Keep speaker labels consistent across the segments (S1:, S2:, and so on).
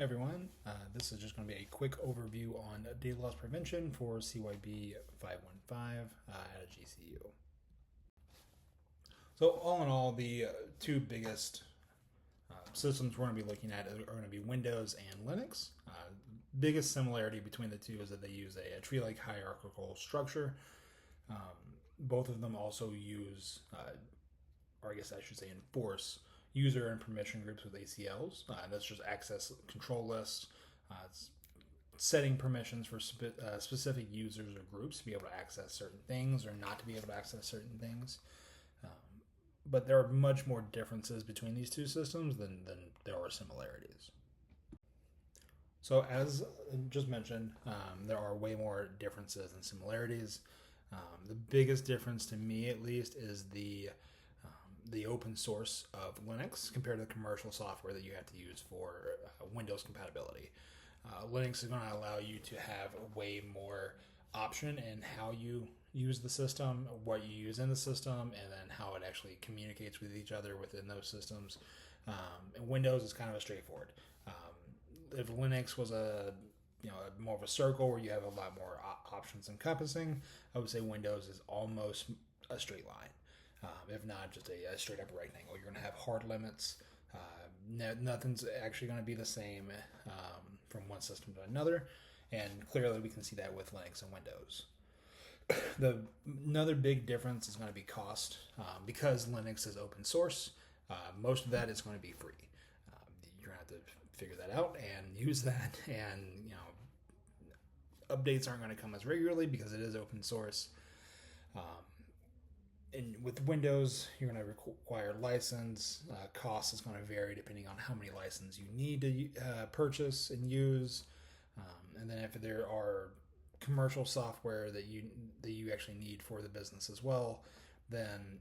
S1: Everyone. This is just going to be a quick overview on data loss prevention for CYB 515 at a GCU. So all in all, the two biggest systems we're going to be looking at are going to be Windows and Linux. Biggest similarity between the two is that they use a tree-like hierarchical structure. Both of them also use, or I guess I should say enforce, user and permission groups with ACLs. That's just access control lists. It's setting permissions for specific users or groups to be able to access certain things or not to be able to access certain things. But there are much more differences between these two systems than there are similarities. So as just mentioned, there are way more differences than similarities. The biggest difference to me, at least, is the open source of Linux compared to the commercial software that you have to use for Windows compatibility. Linux is going to allow you to have way more option in how you use the system, what you use in the system, and then how it actually communicates with each other within those systems. And Windows is kind of a straightforward. If Linux was more of a circle where you have a lot more options encompassing, I would say Windows is almost a straight line. If not just a straight up rectangle. You're going to have hard limits. Nothing's actually going to be the same from one system to another, and clearly we can see that with Linux and Windows. Another big difference is going to be cost. Because Linux is open source, most of that is going to be free. You're going to have to figure that out and use that, and updates aren't going to come as regularly because it is open source. And with Windows, you're going to require license. Cost is going to vary depending on how many licenses you need to purchase and use. And then if there are commercial software that you actually need for the business as well, then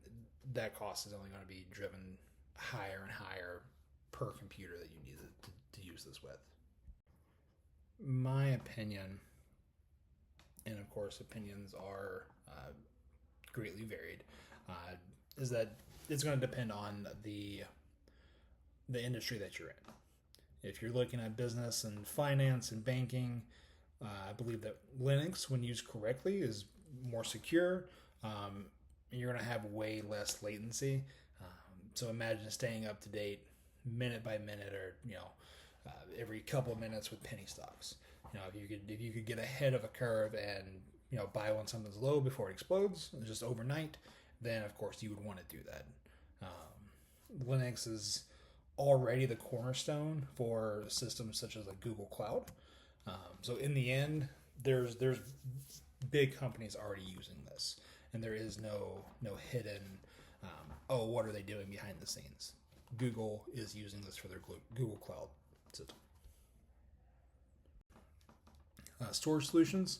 S1: that cost is only going to be driven higher and higher per computer that you need to use this with. My opinion, and of course opinions are greatly varied, is that it's going to depend on the industry that you're in. If you're looking at business and finance and banking, I believe that Linux, when used correctly, is more secure. And you're going to have way less latency. So imagine staying up to date minute by minute, or every couple of minutes with penny stocks. If you could get ahead of a curve and buy when something's low before it explodes, just overnight, then of course you would want to do that. Linux is already the cornerstone for systems such as like Google Cloud. So in the end, there's big companies already using this, and there is no hidden, what are they doing behind the scenes? Google is using this for their Google Cloud system. Storage solutions.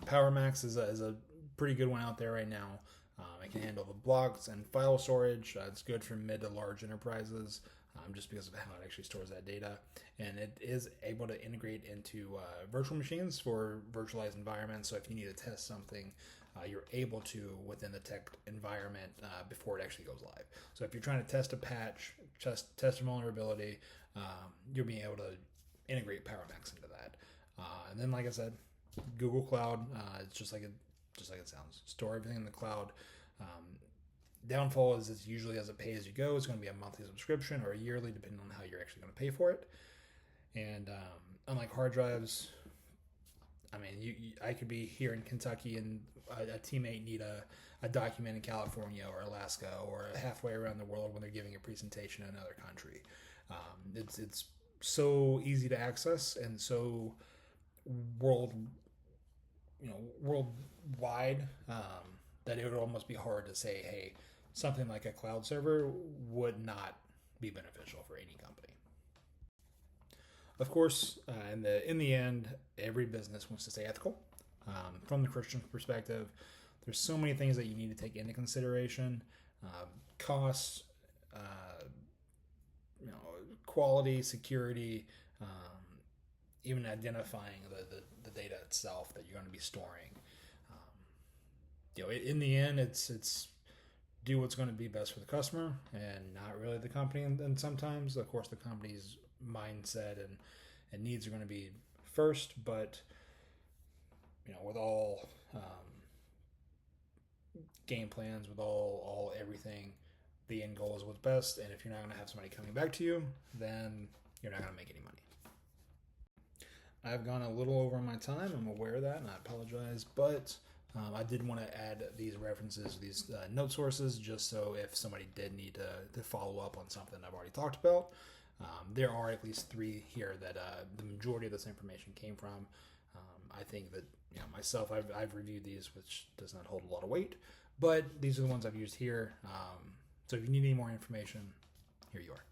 S1: PowerMax is a pretty good one out there right now. It can handle the blocks and file storage. It's good for mid to large enterprises, just because of how it actually stores that data. And it is able to integrate into virtual machines for virtualized environments. So if you need to test something, you're able to within the tech environment before it actually goes live. So if you're trying to test a patch, test a vulnerability, you'll be able to integrate PowerMax into that. And then, like I said, Google Cloud, it's just like it sounds. Store everything in the cloud. Downfall is it's usually as a pay-as-you-go. It's going to be a monthly subscription or a yearly, depending on how you're actually going to pay for it. And unlike hard drives, I could be here in Kentucky and a teammate need a document in California or Alaska or halfway around the world when they're giving a presentation in another country. It's so easy to access and so worldwide that it would almost be hard to say, hey, something like a cloud server would not be beneficial for any company. Of course, in the end, every business wants to stay ethical. From the Christian perspective, there's so many things that you need to take into consideration: costs, quality, security, even identifying the data itself that you're going to be storing. In the end, it's do what's going to be best for the customer and not really the company. And sometimes, of course, the company's mindset and needs are going to be first, but with all game plans, with all everything, the end goal is what's best. And if you're not going to have somebody coming back to you, then you're not going to make any money. I've gone a little over my time. I'm aware of that, and I apologize. But I did want to add these references, these note sources, just so if somebody did need to follow up on something I've already talked about. There are at least 3 here that the majority of this information came from. I think that myself, I've reviewed these, which does not hold a lot of weight, but these are the ones I've used here. So if you need any more information, here you are.